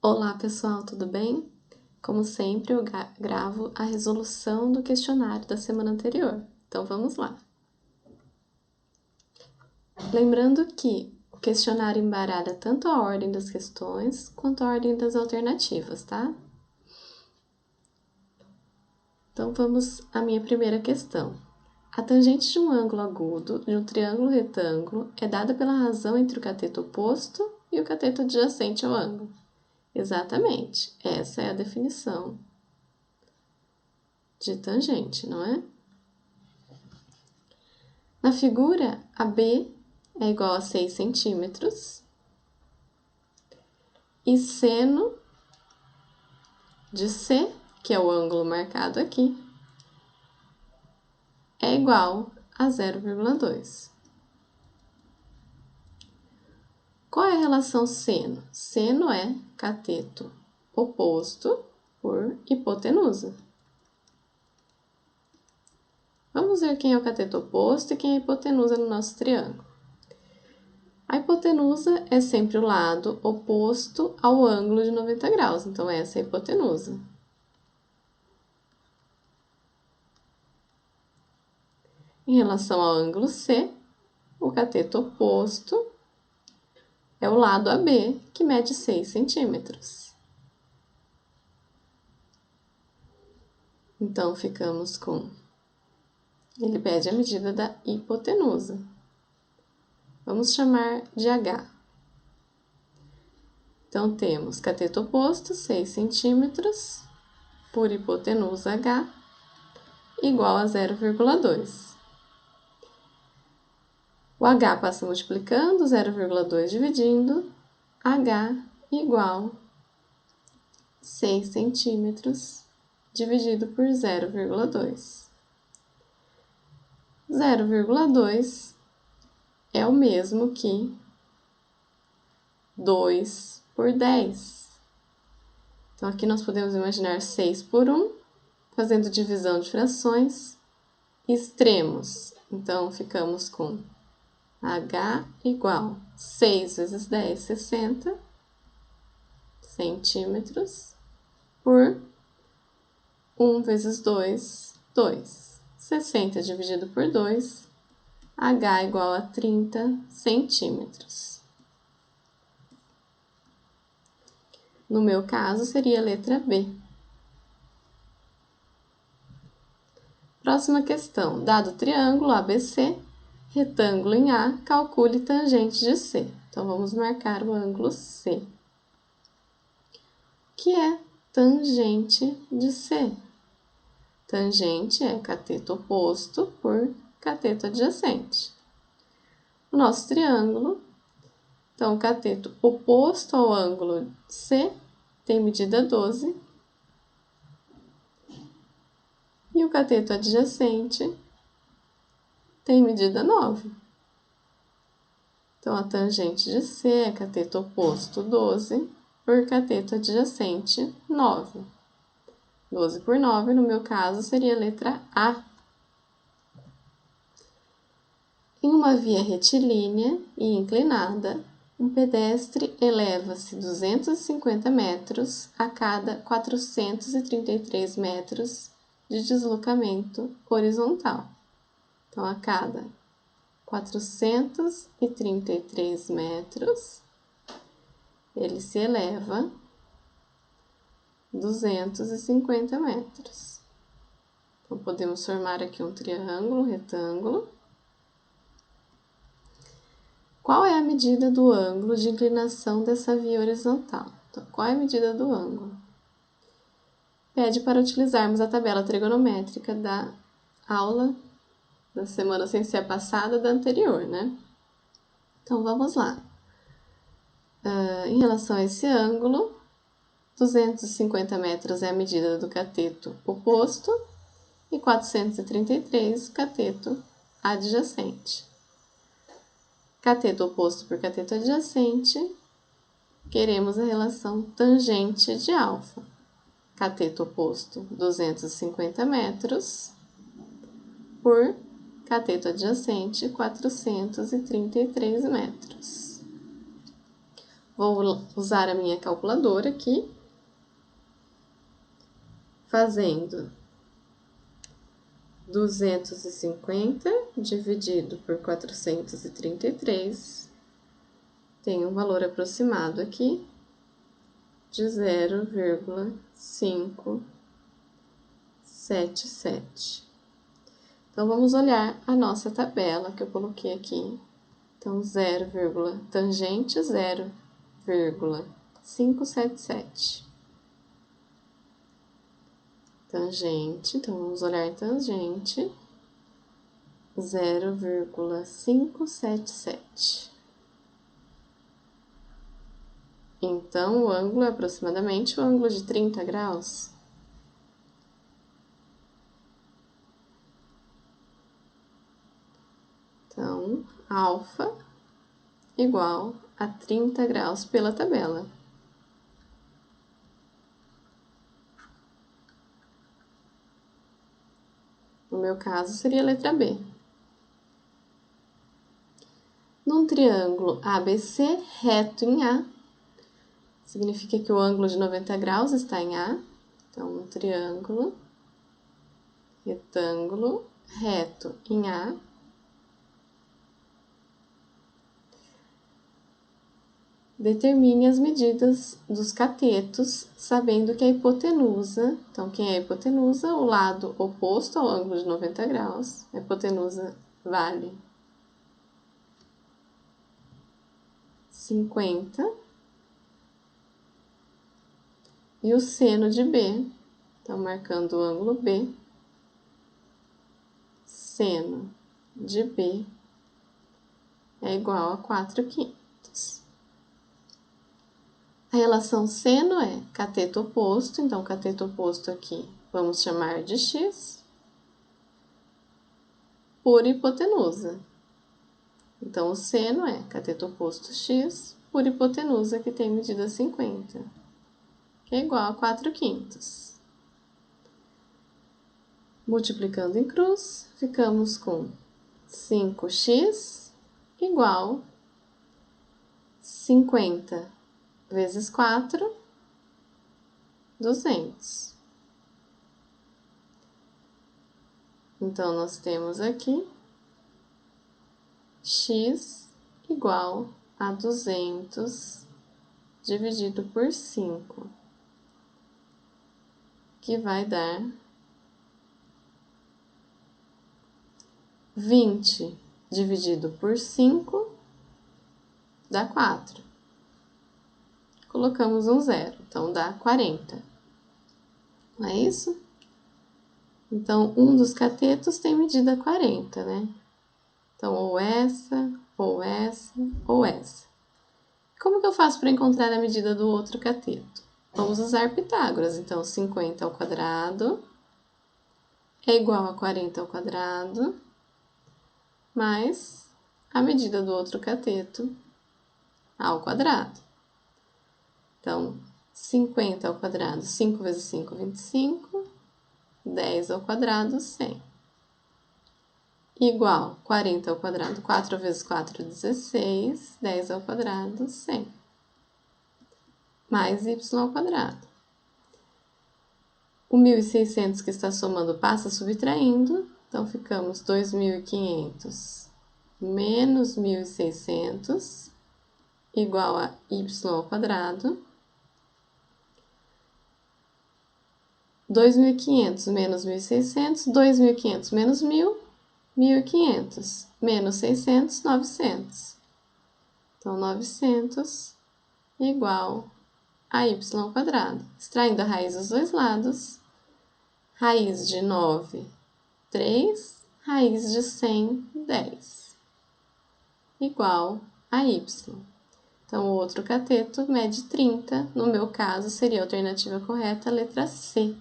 Olá pessoal, tudo bem? Como sempre, eu gravo a resolução do questionário da semana anterior. Então vamos lá. Lembrando que o questionário embaralha tanto a ordem das questões quanto a ordem das alternativas, tá? Então vamos à minha primeira questão. A tangente de um ângulo agudo de um triângulo retângulo é dada pela razão entre o cateto oposto e o cateto adjacente ao ângulo. Exatamente, essa é a definição de tangente, não é? Na figura, AB é igual a 6 centímetros e seno de C, que é o ângulo marcado aqui, é igual a 0,2. Qual é a relação seno? Seno é cateto oposto por hipotenusa. Vamos ver quem é o cateto oposto e quem é a hipotenusa no nosso triângulo. A hipotenusa é sempre o lado oposto ao ângulo de 90 graus, então essa é a hipotenusa. Em relação ao ângulo C, o cateto oposto é o lado AB, que mede 6 centímetros. Então, ficamos com... Ele pede a medida da hipotenusa. Vamos chamar de H. Então, temos cateto oposto, 6 centímetros, por hipotenusa H, igual a 0,2. O H passa multiplicando, 0,2 dividindo, H igual 6 centímetros dividido por 0,2. 0,2 é o mesmo que 2 por 10. Então, aqui nós podemos imaginar 6 por 1, fazendo divisão de frações, extremos. Então, ficamos com H igual 6 vezes 10, 60 centímetros, por 1 vezes 2, 2. 60 dividido por 2, H igual a 30 centímetros. No meu caso, seria a letra B. Próxima questão. Dado o triângulo ABC, retângulo em A, calcule tangente de C. Então, vamos marcar o ângulo C. O que é tangente de C? Tangente é cateto oposto por cateto adjacente. O nosso triângulo, então, o cateto oposto ao ângulo C tem medida 12 e o cateto adjacente tem medida 9. Então, a tangente de C é cateto oposto 12 por cateto adjacente 9. 12 por 9, no meu caso, seria a letra A. Em uma via retilínea e inclinada, um pedestre eleva-se 250 metros a cada 433 metros de deslocamento horizontal. Então, a cada 433 metros, ele se eleva 250 metros. Então, podemos formar aqui um triângulo, retângulo. Qual é a medida do ângulo de inclinação dessa via horizontal? Então, qual é a medida do ângulo? Pede para utilizarmos a tabela trigonométrica da aula da semana sem ser passada, da anterior, né? Então, vamos lá. Em relação a esse ângulo, 250 metros é a medida do cateto oposto e 433 o cateto adjacente. Cateto oposto por cateto adjacente, queremos a relação tangente de alfa. Cateto oposto, 250 metros, por cateto adjacente, 433 metros. Vou usar a minha calculadora aqui, fazendo 250 dividido por 433, tem um valor aproximado aqui de 0,577. Então, vamos olhar a nossa tabela que eu coloquei aqui. Então, tangente 0,577. Tangente, então vamos olhar tangente 0,577. Então, o ângulo é aproximadamente o ângulo de 30 graus. Então, alfa igual a 30 graus pela tabela. No meu caso, seria a letra B. Num triângulo ABC reto em A, significa que o ângulo de 90 graus está em A. Então, um triângulo retângulo reto em A. Determine as medidas dos catetos, sabendo que a hipotenusa, então, quem é a hipotenusa? O lado oposto ao ângulo de 90 graus. A hipotenusa vale 50. E o seno de B, então, marcando o ângulo B, seno de B é igual a 4/5. A relação seno é cateto oposto, então cateto oposto aqui vamos chamar de x, por hipotenusa. Então, o seno é cateto oposto x por hipotenusa, que tem medida 50, que é igual a 4/5. Multiplicando em cruz, ficamos com 5x igual 50 vezes 4, 200. Então, nós temos aqui x igual a 200 dividido por 5, que vai dar 20 dividido por 5 dá 4. Colocamos um zero, então dá 40. Não é isso? Então, um dos catetos tem medida 40, né? Então, ou essa, ou essa, ou essa. Como que eu faço para encontrar a medida do outro cateto? Vamos usar Pitágoras. Então, 50 ao quadrado é igual a 40 ao quadrado, mais a medida do outro cateto ao quadrado. Então, 50 ao quadrado, 5 vezes 5, 25. 10 ao quadrado, 100. Igual 40 ao quadrado, 4 vezes 4, 16. 10 ao quadrado, 100. Mais y ao quadrado. O 1.600 que está somando passa subtraindo, então ficamos 2.500 menos 1.600 igual a y ao quadrado. 2.500 menos 1.600, 2.500 menos 1.000, 1.500 menos 600, 900. Então, 900 igual a y ao quadrado. Extraindo a raiz dos dois lados, raiz de 9, 3, raiz de 100, 10, igual a y. Então, o outro cateto mede 30, no meu caso, seria a alternativa correta, a letra C.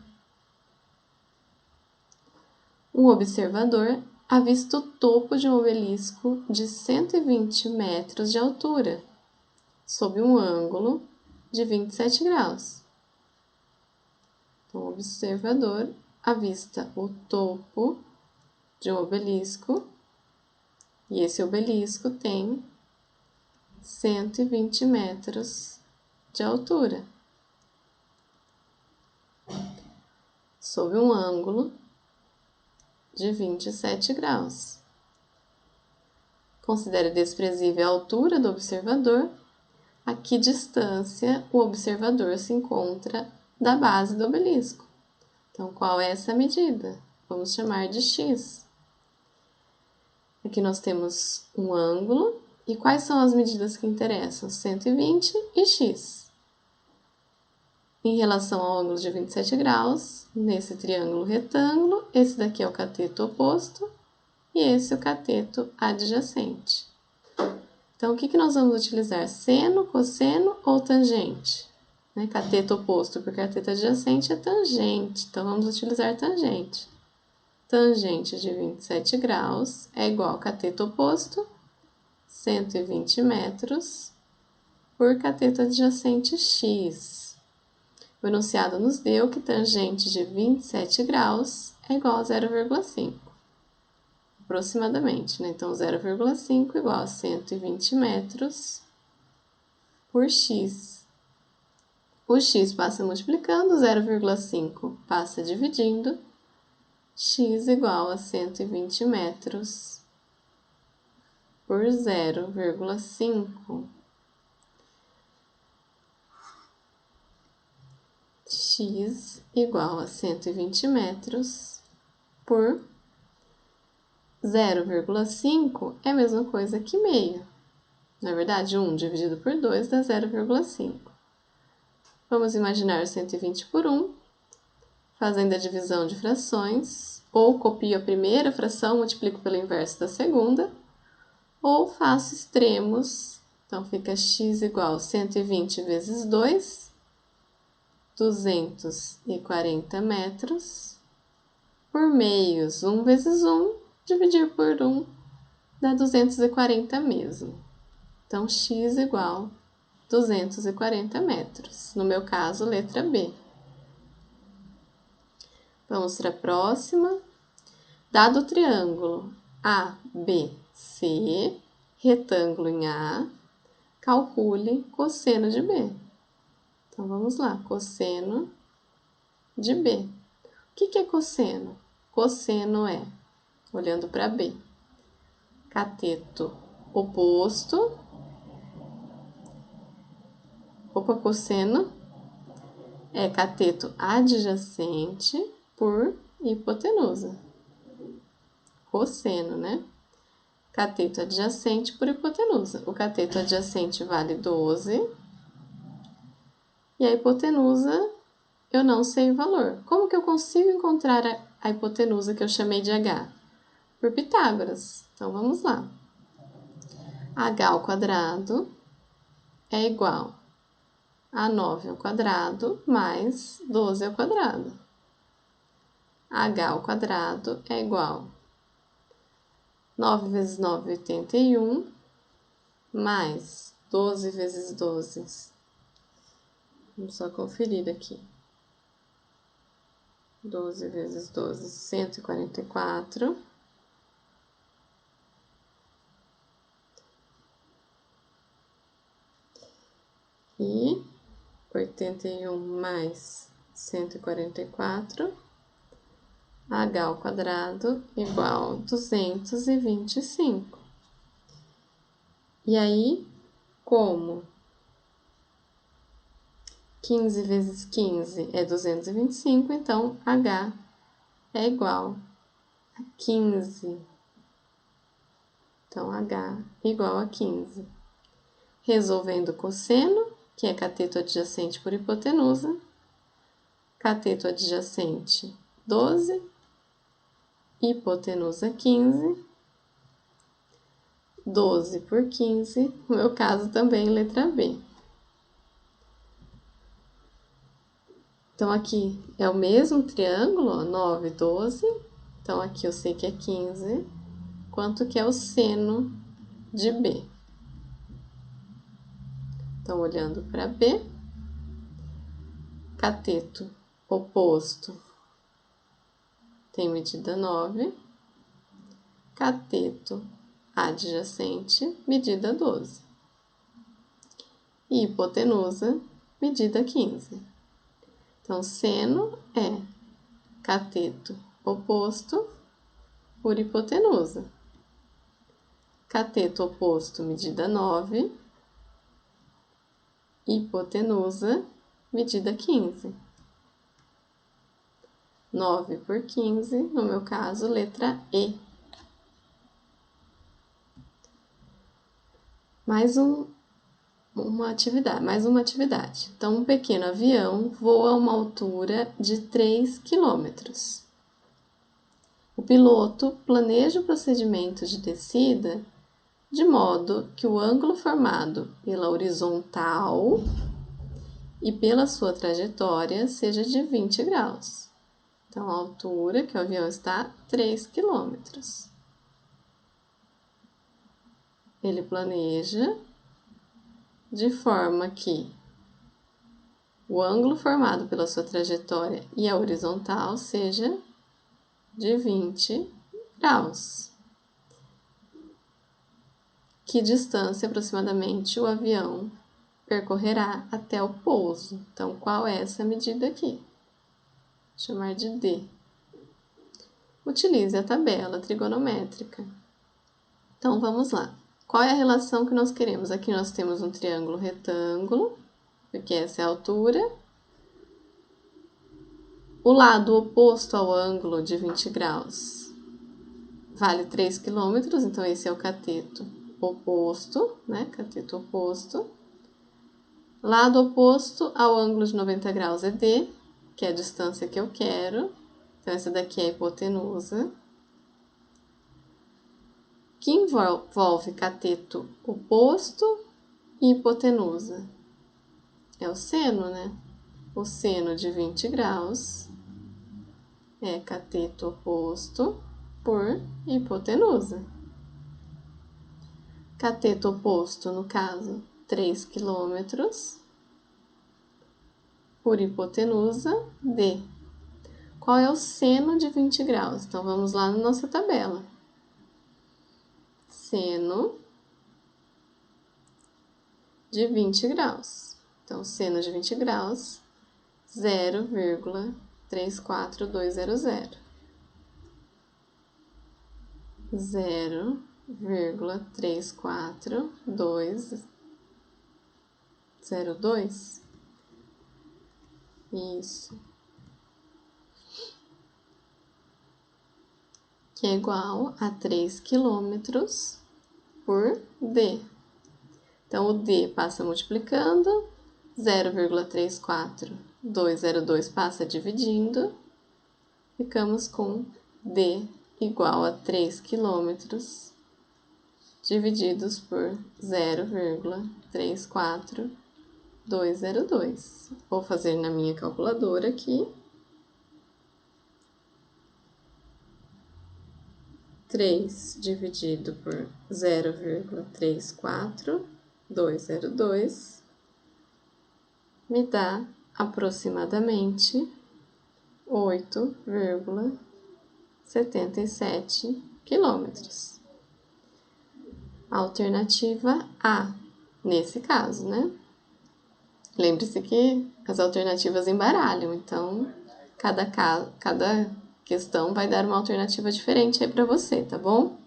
Um observador avista o topo de um obelisco de 120 metros de altura, sob um ângulo de 27 graus. Então, o observador avista o topo de um obelisco, e esse obelisco tem 120 metros de altura, sob um ângulo de 27 graus. Considere desprezível a altura do observador. A que distância o observador se encontra da base do obelisco? Então, qual é essa medida? Vamos chamar de x. Aqui nós temos um ângulo. E quais são as medidas que interessam? 120 e x. Em relação ao ângulo de 27 graus, nesse triângulo retângulo, esse daqui é o cateto oposto e esse é o cateto adjacente. Então, o que nós vamos utilizar? Seno, cosseno ou tangente? Cateto oposto por cateto adjacente é tangente, então vamos utilizar tangente. Tangente de 27 graus é igual ao cateto oposto, 120 metros, por cateto adjacente x. O enunciado nos deu que tangente de 27 graus é igual a 0,5. Aproximadamente, né? Então, 0,5 igual a 120 metros por x. O x passa multiplicando, 0,5 passa dividindo, x igual a 120 metros por 0,5. X igual a 120 metros por 0,5 é a mesma coisa que meio. Na verdade, 1 dividido por 2 dá 0,5. Vamos imaginar 120 por 1, fazendo a divisão de frações, ou copio a primeira fração, multiplico pelo inverso da segunda, ou faço extremos, então fica x igual a 120 vezes 2, 240 metros, por meios, 1 vezes 1, dividir por 1, dá 240 mesmo. Então, x igual a 240 metros. No meu caso, letra B. Vamos para a próxima. Dado o triângulo ABC, retângulo em A, calcule cosseno de B. Então, vamos lá. Cosseno de B. O que é cosseno? Cosseno é, olhando para B, cateto oposto. Cosseno é cateto adjacente por hipotenusa. Cosseno, né? Cateto adjacente por hipotenusa. O cateto adjacente vale 12 e a hipotenusa eu não sei o valor. Como que eu consigo encontrar a hipotenusa que eu chamei de H? Por Pitágoras. Então, vamos lá. H ao quadrado é igual a 9 ao quadrado mais 12 ao quadrado. H ao quadrado é igual a 9 vezes 9, 81, mais 12 vezes 12. Vamos só conferir aqui. 12 vezes 12, 144. E 81 mais 144, H ao quadrado igual a 225. E aí, como 15 vezes 15 é 225, então H é igual a 15. Então, H igual a 15. Resolvendo o cosseno, que é cateto adjacente por hipotenusa, cateto adjacente 12, hipotenusa 15, 12 por 15, no meu caso também letra B. Então, aqui é o mesmo triângulo, ó, 9, 12, então aqui eu sei que é 15, quanto que é o seno de B. Então, olhando para B, cateto oposto tem medida 9, cateto adjacente, medida 12. e hipotenusa, medida 15. Então, seno é cateto oposto por hipotenusa. Cateto oposto, medida 9, hipotenusa, medida 15. 9 por 15, no meu caso, letra E. Mais uma atividade. Então, um pequeno avião voa a uma altura de 3 km. O piloto planeja o procedimento de descida de modo que o ângulo formado pela horizontal e pela sua trajetória seja de 20 graus. Então, a altura que o avião está, 3 km. Ele planeja de forma que o ângulo formado pela sua trajetória e a horizontal seja de 20 graus. Que distância aproximadamente o avião percorrerá até o pouso? Então, qual é essa medida aqui? Vou chamar de D. Utilize a tabela trigonométrica. Então, vamos lá. Qual é a relação que nós queremos? Aqui nós temos um triângulo retângulo, porque essa é a altura. O lado oposto ao ângulo de 20 graus vale 3 km, então esse é o cateto oposto, né? Cateto oposto. Lado oposto ao ângulo de 90 graus é D, que é a distância que eu quero. Então, essa daqui é a hipotenusa. Que envolve cateto oposto e hipotenusa. É o seno, né? O seno de 20 graus é cateto oposto por hipotenusa. Cateto oposto, no caso, 3 km, por hipotenusa, D. Qual é o seno de 20 graus? Então, vamos lá na nossa tabela. Seno de 20 graus. Então, seno de 20 graus, 0,34200. 0,34202. Isso. Que é igual a 3 km por D. Então, o D passa multiplicando, 0,34202 passa dividindo, ficamos com D igual a 3 km divididos por 0,34202. Vou fazer na minha calculadora aqui. 3 dividido por 0,34202 me dá aproximadamente 8,77 quilômetros. Alternativa A, nesse caso, né? Lembre-se que as alternativas embaralham, então cada questão vai dar uma alternativa diferente aí para você, tá bom?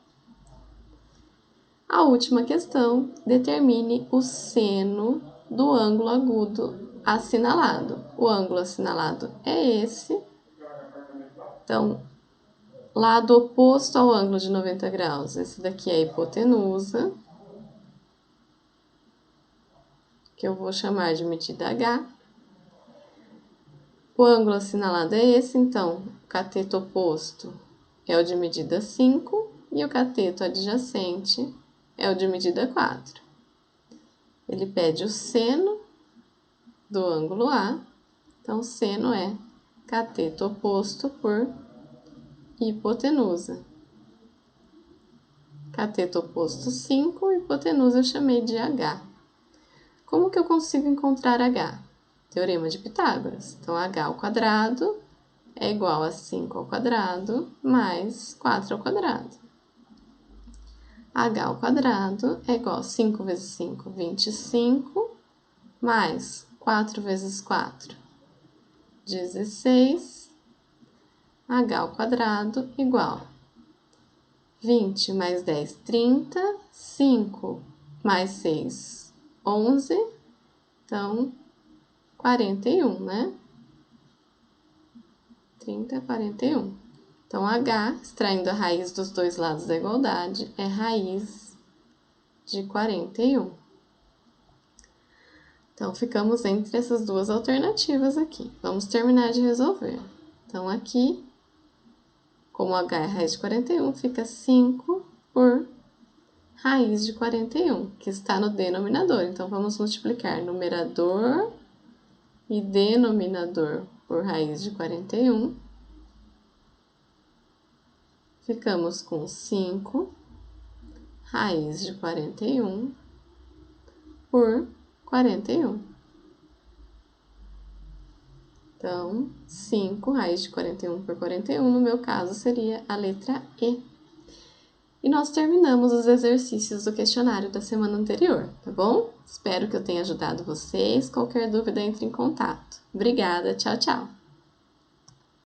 A última questão, determine o seno do ângulo agudo assinalado. O ângulo assinalado é esse. Então, lado oposto ao ângulo de 90 graus, esse daqui é a hipotenusa, que eu vou chamar de medida H. O ângulo assinalado é esse, então, o cateto oposto é o de medida 5 e o cateto adjacente é o de medida 4. Ele pede o seno do ângulo A, então, seno é cateto oposto por hipotenusa. Cateto oposto 5, hipotenusa eu chamei de H. Como que eu consigo encontrar H? Teorema de Pitágoras. Então, H ao quadrado é igual a 5 ao quadrado mais 4 ao quadrado. H ao quadrado é igual a 5 vezes 5, 25, mais 4 vezes 4, 16, h ao quadrado igual 20 mais 10, 30, 5 mais 6, 11, então 41, né? 30, 41. Então, h, extraindo a raiz dos dois lados da igualdade, é raiz de 41. Então, ficamos entre essas duas alternativas aqui. Vamos terminar de resolver. Então, aqui, como h é raiz de 41, fica 5 por raiz de 41, que está no denominador. Então, vamos multiplicar numerador e denominador por raiz de 41. Ficamos com 5 raiz de 41 por 41. Então, 5 raiz de 41 por 41, no meu caso, seria a letra E. E nós terminamos os exercícios do questionário da semana anterior, tá bom? Espero que eu tenha ajudado vocês. Qualquer dúvida, entre em contato. Obrigada, tchau, tchau!